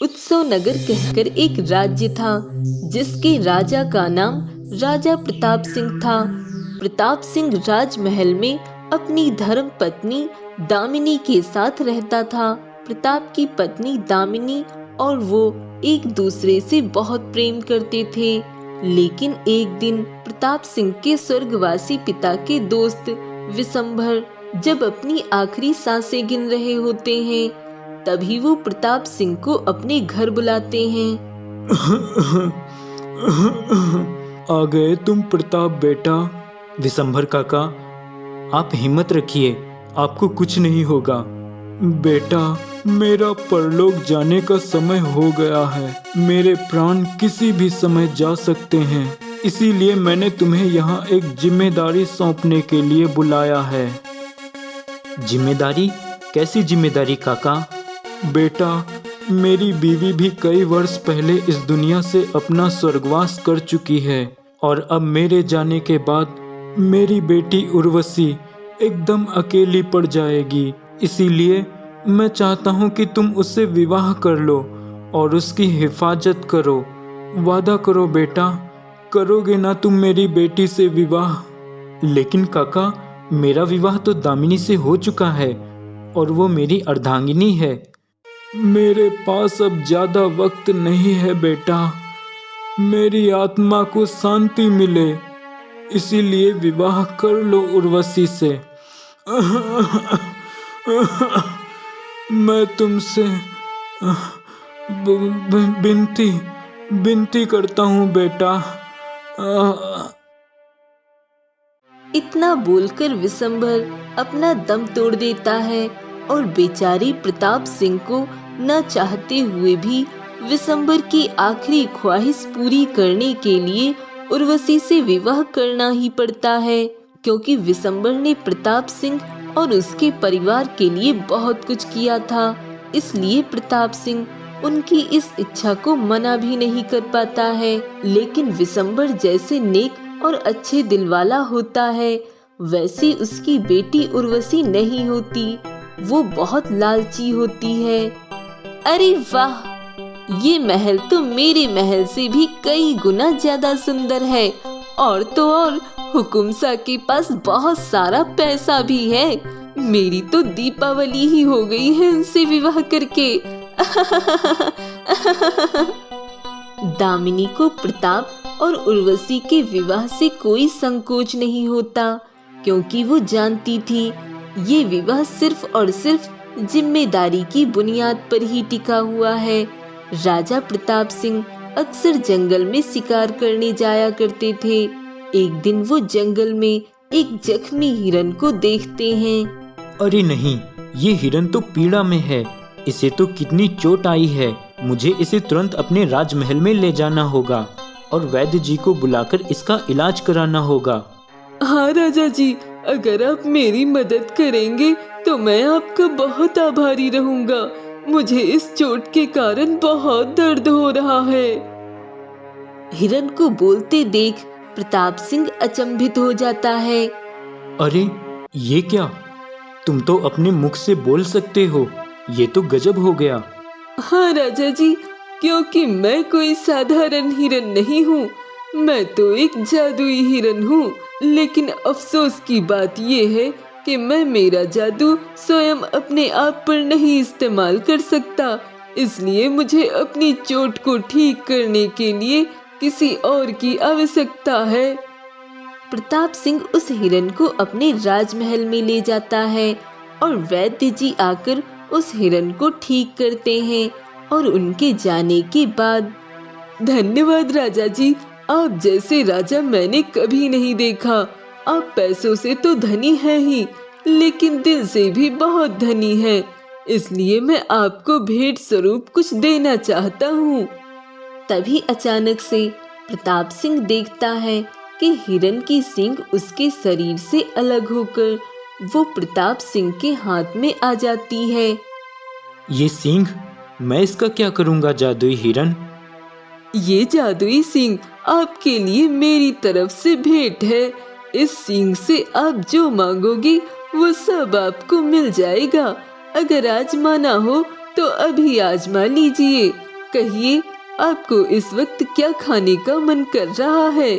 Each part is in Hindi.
उत्सव नगर कहकर एक राज्य था जिसके राजा का नाम राजा प्रताप सिंह था। प्रताप सिंह राजमहल में अपनी धर्म पत्नी दामिनी के साथ रहता था। प्रताप की पत्नी दामिनी और वो एक दूसरे से बहुत प्रेम करते थे। लेकिन एक दिन प्रताप सिंह के स्वर्गवासी पिता के दोस्त विशंभर जब अपनी आखिरी सांसें गिन रहे होते हैं, तभी वो प्रताप सिंह को अपने घर बुलाते हैं। आ गए तुम प्रताप बेटा। विशंभर काका, आप हिम्मत रखिए, आपको कुछ नहीं होगा। बेटा, मेरा परलोक जाने का समय हो गया है। मेरे प्राण किसी भी समय जा सकते हैं, इसीलिए मैंने तुम्हें यहाँ एक जिम्मेदारी सौंपने के लिए बुलाया है। जिम्मेदारी? कैसी जिम्मेदारी काका? बेटा, मेरी बीवी भी कई वर्ष पहले इस दुनिया से अपना स्वर्गवास कर चुकी है और अब मेरे जाने के बाद मेरी बेटी उर्वशी एकदम अकेली पड़ जाएगी। इसीलिए मैं चाहता हूँ कि तुम उससे विवाह कर लो और उसकी हिफाजत करो। वादा करो बेटा, करोगे ना तुम मेरी बेटी से विवाह? लेकिन काका, मेरा विवाह तो दामिनी से हो चुका है और वो मेरी अर्धांगिनी है। मेरे पास अब ज्यादा वक्त नहीं है बेटा। मेरी आत्मा को शांति मिले, इसीलिए विवाह कर लो उर्वशी से। मैं तुमसे विनती करता हूँ बेटा। इतना बोलकर विशंभर अपना दम तोड़ देता है और बेचारी प्रताप सिंह को न चाहते हुए भी विशंभर की आखिरी ख्वाहिश पूरी करने के लिए उर्वशी से विवाह करना ही पड़ता है, क्योंकि विशंभर ने प्रताप सिंह और उसके परिवार के लिए बहुत कुछ किया था। इसलिए प्रताप सिंह उनकी इस इच्छा को मना भी नहीं कर पाता है। लेकिन विशंभर जैसे नेक और अच्छे दिल वाला होता है, वैसी उसकी बेटी उर्वशी नहीं होती। वो बहुत लालची होती है। अरे वाह, ये महल तो मेरे महल से भी कई गुना ज्यादा सुंदर है, और तो और हुकुम शाह के पास बहुत सारा पैसा भी है। मेरी तो दीपावली ही हो गई है उनसे विवाह करके। दामिनी को प्रताप और उर्वशी के विवाह से कोई संकोच नहीं होता, क्योंकि वो जानती थी ये विवाह सिर्फ और सिर्फ जिम्मेदारी की बुनियाद पर ही टिका हुआ है। राजा प्रताप सिंह अक्सर जंगल में शिकार करने जाया करते थे। एक दिन वो जंगल में एक जख्मी हिरन को देखते हैं। अरे नहीं, ये हिरन तो पीड़ा में है। इसे तो कितनी चोट आई है। मुझे इसे तुरंत अपने राजमहल में ले जाना होगा और वैद्य जी को बुलाकर इसका इलाज कराना होगा। हाँ राजा जी, अगर आप मेरी मदद करेंगे तो मैं आपका बहुत आभारी रहूंगा। मुझे इस चोट के कारण बहुत दर्द हो रहा है। हिरन को बोलते देख प्रताप सिंह अचंभित हो जाता है। अरे ये क्या? तुम तो अपने मुख से बोल सकते हो। ये तो गजब हो गया। हाँ राजा जी, क्योंकि मैं कोई साधारण हिरन नहीं हूँ, मैं तो एक जादुई हिरन हूँ। लेकिन अफसोस की बात ये है कि मैं मेरा जादू स्वयं अपने आप पर नहीं इस्तेमाल कर सकता। इसलिए मुझे अपनी चोट को ठीक करने के लिए किसी और की आवश्यकता है। प्रताप सिंह उस हिरन को अपने राजमहल में ले जाता है और वैद्य जी आकर उस हिरन को ठीक करते हैं। और उनके जाने के बाद, धन्यवाद राजा जी, आप जैसे राजा मैंने कभी नहीं देखा। आप पैसों से तो धनी हैं ही, लेकिन दिल से भी बहुत धनी हैं। इसलिए मैं आपको भेंट स्वरूप कुछ देना चाहता हूँ। तभी अचानक से प्रताप सिंह देखता है कि हिरन की सींग उसके शरीर से अलग होकर वो प्रताप सिंह के हाथ में आ जाती है। ये सींग, मैं इसका क्या करूँगा जादुई हिरन? ये जादुई सींग आपके लिए मेरी तरफ से भेंट है। इस सींग से आप जो मांगोगे वो सब आपको मिल जाएगा। अगर आजमाना हो तो अभी आजमा लीजिए। कहिए, आपको इस वक्त क्या खाने का मन कर रहा है?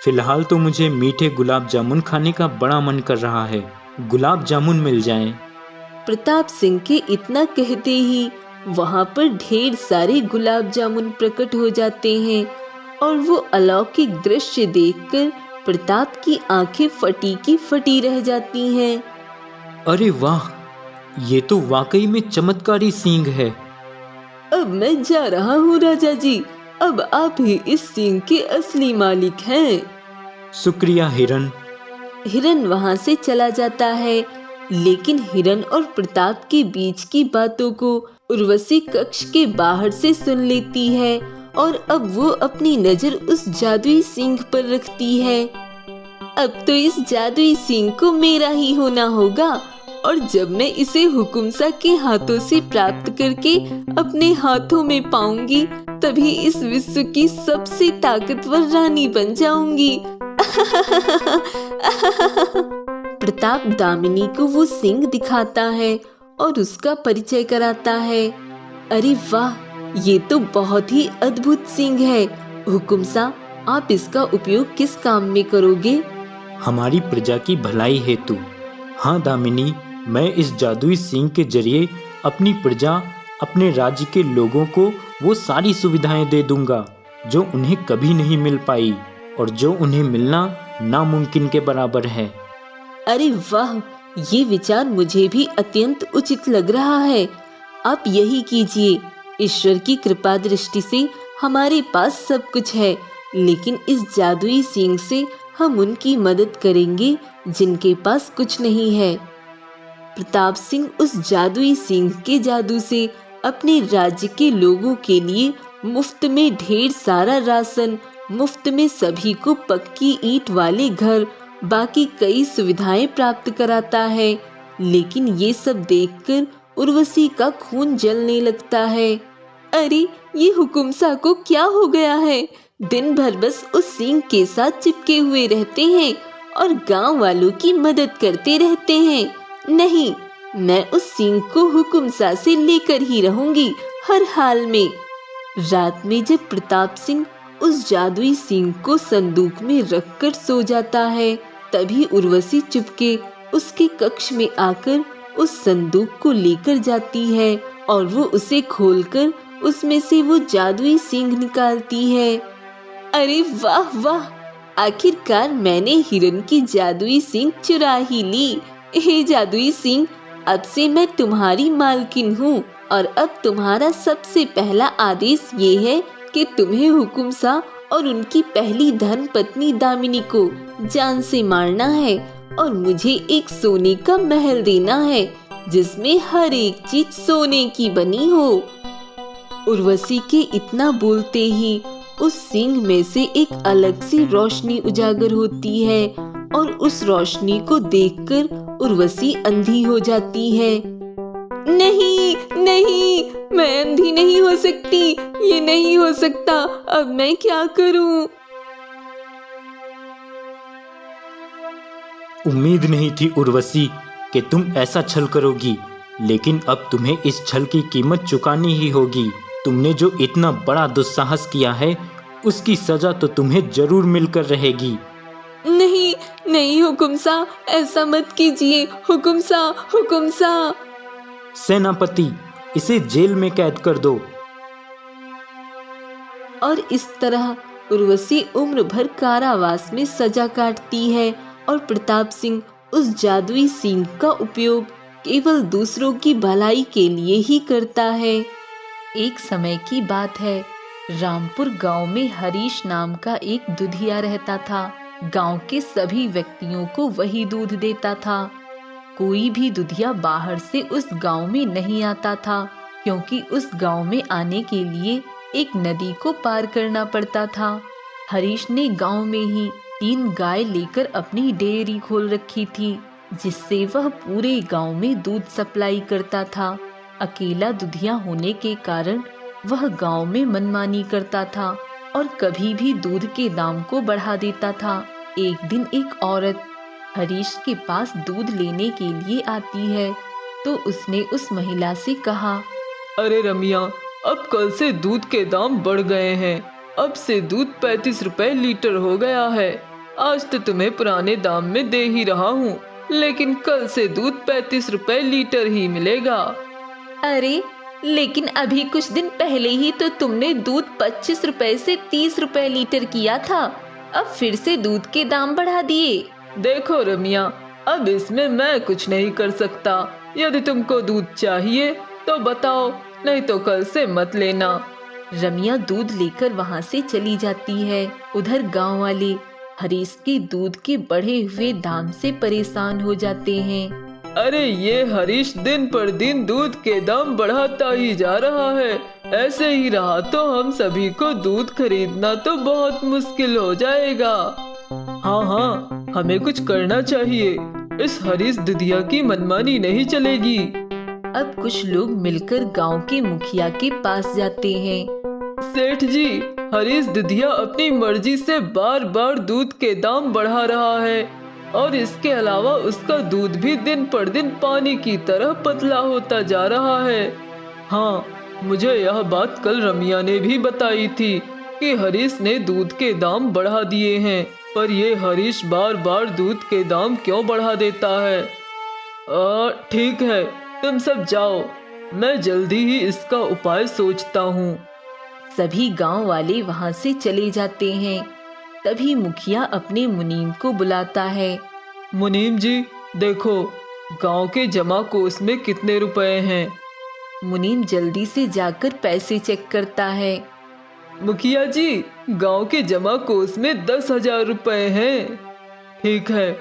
फिलहाल तो मुझे मीठे गुलाब जामुन खाने का बड़ा मन कर रहा है। गुलाब जामुन मिल जाएं। प्रताप सिंह के इतना कहते ही वहां पर ढेर सारे गुलाब जामुन प्रकट हो जाते हैं और वो अलौकिक दृश्य देखकर प्रताप की आंखें फटी की फटी रह जाती हैं। अरे वाह, ये तो वाकई में चमत्कारी सींग है। अब मैं जा रहा हूँ राजा जी, अब आप ही इस सींग के असली मालिक हैं। शुक्रिया हिरन। हिरन वहां से चला जाता है, लेकिन हिरन और प्रताप के बीच की बातों को उर्वशी कक्ष के बाहर से सुन लेती है और अब वो अपनी नजर उस जादुई सींग पर रखती है। अब तो इस जादुई सींग को मेरा ही होना होगा और जब मैं इसे हुकुमसा के हाथों से प्राप्त करके अपने हाथों में पाऊंगी तभी इस विश्व की सबसे ताकतवर रानी बन जाऊंगी। प्रताप दामिनी को वो सींग दिखाता है और उसका परिचय कराता है। अरे वाह, ये तो बहुत ही अद्भुत सींग है। हुकुमसा, आप इसका उपयोग किस काम में करोगे? हमारी प्रजा की भलाई हेतु। हाँ दामिनी, मैं इस जादुई सींग के जरिए अपनी प्रजा, अपने राज्य के लोगों को वो सारी सुविधाएं दे दूंगा जो उन्हें कभी नहीं मिल पाई और जो उन्हें मिलना नामुमकिन के बराबर है। अरे वाह, ये विचार मुझे भी अत्यंत उचित लग रहा है। आप यही कीजिए। ईश्वर की कृपा दृष्टि से हमारे पास सब कुछ है, लेकिन इस जादुई सींग से हम उनकी मदद करेंगे जिनके पास कुछ नहीं है। प्रताप सिंह उस जादुई सींग के जादू से अपने राज्य के लोगों के लिए मुफ्त में ढेर सारा राशन, मुफ्त में सभी को पक्की ईंट वाले घर, बाकी कई सुविधाएं प्राप्त कराता है। लेकिन ये सब देखकर उर्वशी का खून जलने लगता है। अरे, ये हुकुमसा को क्या हो गया है? दिन भर बस उस सींग के साथ चिपके हुए रहते हैं और गांव वालों की मदद करते रहते हैं। नहीं, मैं उस सींग को हुकुमसा से लेकर ही रहूंगी हर हाल में। रात में जब प्रताप सिंह उस जादुई सींग को संदूक में रखकर सो जाता है, तभी उर्वशी चुपके उसके कक्ष में आकर उस संदूक को लेकर जाती है और वो उसे खोलकर उसमें से वो जादुई सींग निकालती है। अरे वाह वाह, आखिरकार मैंने हिरन की जादुई सींग चुरा ही ली। हे जादुई सींग, अब से मैं तुम्हारी मालकिन हूँ और अब तुम्हारा सबसे पहला आदेश ये है कि तुम्हें हुकुमसा और उनकी पहली धर्म पत्नी दामिनी को जान से मारना है और मुझे एक सोने का महल देना है जिसमें हर एक चीज सोने की बनी हो। उर्वशी के इतना बोलते ही उस सींग में से एक अलग सी रोशनी उजागर होती है और उस रोशनी को देखकर उर्वशी अंधी हो जाती है। नहीं नहीं, मैं अंधी नहीं हो सकती, ये नहीं हो सकता। अब मैं क्या करूं? उम्मीद नहीं थी उर्वशी कि तुम ऐसा छल करोगी, लेकिन अब तुम्हें इस छल की कीमत चुकानी ही होगी। तुमने जो इतना बड़ा दुस्साहस किया है उसकी सजा तो तुम्हें जरूर मिलकर रहेगी। नहीं नहीं हुकुमसा, ऐसा मत कीजिए। हुकुमसा, हुकुमसा। सेनापति, इसे जेल में कैद कर दो। और इस तरह उर्वशी उम्र भर कारावास में सजा काटती है और प्रताप सिंह उस जादुई सींग का उपयोग केवल दूसरों की भलाई के लिए ही करता है। एक समय की बात है, रामपुर गांव में हरीश नाम का एक दुधिया रहता था। गांव के सभी व्यक्तियों को वही दूध देता था। कोई भी दुधिया बाहर से उस गांव में नहीं आता था, क्योंकि उस गांव में आने के लिए एक नदी को पार करना पड़ता था। हरीश ने गांव में ही 3 गाय लेकर अपनी डेयरी खोल रखी थी, जिससे वह पूरे गांव में दूध सप्लाई करता था। अकेला दुधिया होने के कारण वह गांव में मनमानी करता था और कभी भी दूध के दाम को बढ़ा देता था। एक दिन एक औरत हरीश के पास दूध लेने के लिए आती है, तो उसने उस महिला से कहा, अरे रमिया, अब कल से दूध के दाम बढ़ गए हैं। अब से दूध 35 रुपए लीटर हो गया है। आज तो तुम्हें पुराने दाम में दे ही रहा हूँ, लेकिन कल से दूध 35 रुपए लीटर ही मिलेगा। अरे लेकिन अभी कुछ दिन पहले ही तो तुमने दूध 25 रुपए से 30 रुपए लीटर किया था, अब फिर से दूध के दाम बढ़ा दिए। देखो रमिया, अब इसमें मैं कुछ नहीं कर सकता। यदि तुमको दूध चाहिए तो बताओ, नहीं तो कल से मत लेना। रमिया दूध लेकर वहाँ से चली जाती है। उधर गांव वाले हरीश के दूध के बढ़े हुए दाम से परेशान हो जाते हैं। अरे ये हरीश दिन पर दिन दूध के दाम बढ़ाता ही जा रहा है। ऐसे ही रहा तो हम सभी को दूध खरीदना तो बहुत मुश्किल हो जाएगा। हाँ, हमें कुछ करना चाहिए। इस हरीश दुधिया की मनमानी नहीं चलेगी। अब कुछ लोग मिलकर गांव के मुखिया के पास जाते हैं। सेठ जी, हरीश दुधिया अपनी मर्जी से बार बार दूध के दाम बढ़ा रहा है और इसके अलावा उसका दूध भी दिन पर दिन पानी की तरह पतला होता जा रहा है। हाँ, मुझे यह बात कल रमिया ने भी बताई थी कि हरीश ने दूध के दाम बढ़ा दिए हैं, पर ये हरीश बार बार दूध के दाम क्यों बढ़ा देता है। ठीक है, तुम सब जाओ, मैं जल्दी ही इसका उपाय सोचता हूँ। सभी गांव वाले वहां से चले जाते हैं। तभी मुखिया अपने मुनीम को बुलाता है। मुनीम जी, देखो गांव के जमा कोष में कितने रुपए हैं। मुनीम जल्दी से जाकर पैसे चेक करता है। मुखिया जी, गांव के जमा कोष में 10,000 रुपए हैं। ठीक है,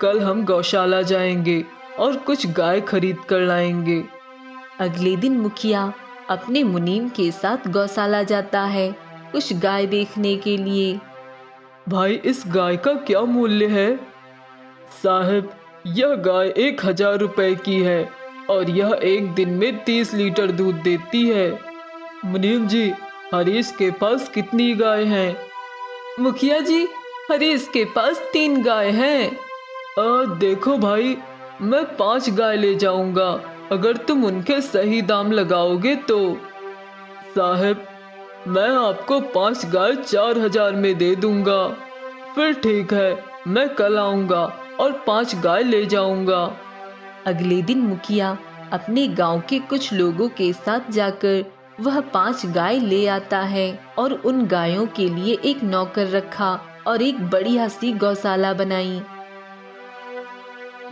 कल हम गौशाला जाएंगे और कुछ गाय खरीद कर लाएंगे। अगले दिन मुखिया अपने मुनीम के साथ गौशाला जाता है कुछ गाय देखने के लिए। भाई, इस गाय का क्या मूल्य है? साहब, यह गाय 1,000 रुपए की है और यह एक दिन में 30 लीटर दूध देती है। मुनीम जी, हरीश के पास कितनी गाय हैं? मुखिया जी, हरीश के पास 3 गाय हैं। देखो भाई, मैं 5 गाय ले जाऊंगा अगर तुम उनके सही दाम लगाओगे तो। साहब, मैं आपको 5 गाय 4,000 में दे दूंगा। फिर ठीक है, मैं कल आऊंगा और 5 गाय ले जाऊंगा। अगले दिन मुखिया अपने गांव के कुछ लोगों के साथ जाकर वह 5 गाय ले आता है और उन गायों के लिए एक नौकर रखा और एक बढ़िया सी गौशाला बनाई।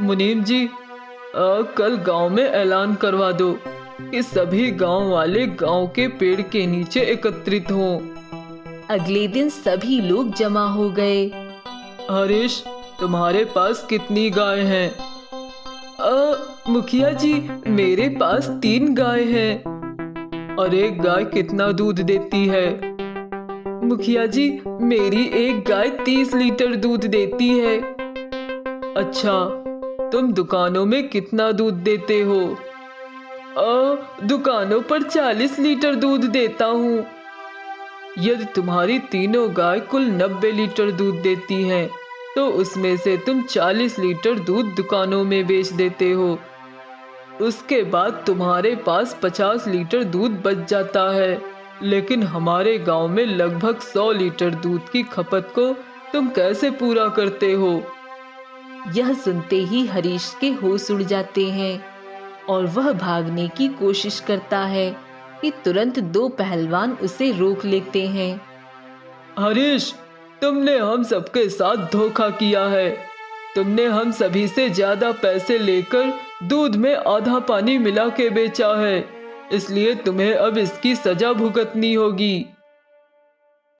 मुनीम जी, कल गांव में ऐलान करवा दो कि सभी गांव वाले गांव के पेड़ के नीचे एकत्रित हों। अगले दिन सभी लोग जमा हो गए। हरीश, तुम्हारे पास कितनी गाय हैं? मुखिया जी, मेरे पास 3 गाय हैं। और एक गाय कितना दूध देती है? मुखिया जी, मेरी एक गाय 30 लीटर दूध देती है। अच्छा, तुम दुकानों में कितना दूध देते हो? दुकानों पर 40 लीटर दूध देता हूँ। यदि तुम्हारी तीनों गाय कुल 90 लीटर दूध देती हैं, तो उसमें से तुम 40 लीटर दूध दुकानों में बेच देते हो। उसके बाद तुम्हारे पास 50 लीटर दूध बच जाता है। लेकिन हमारे गांव में लगभग 100 लीटर दूध की खपत को तुम कैसे पूरा करते हो? यह सुनते ही हरीश के होश उड़ जाते हैं और वह भागने की कोशिश करता है कि तुरंत 2 पहलवान उसे रोक लेते हैं। हरीश, तुमने हम सबके साथ धोखा किया है। तुमने हम सभी से ज्यादा पैसे लेकर दूध में आधा पानी मिला के बेचा है, इसलिए तुम्हें अब इसकी सजा भुगतनी होगी।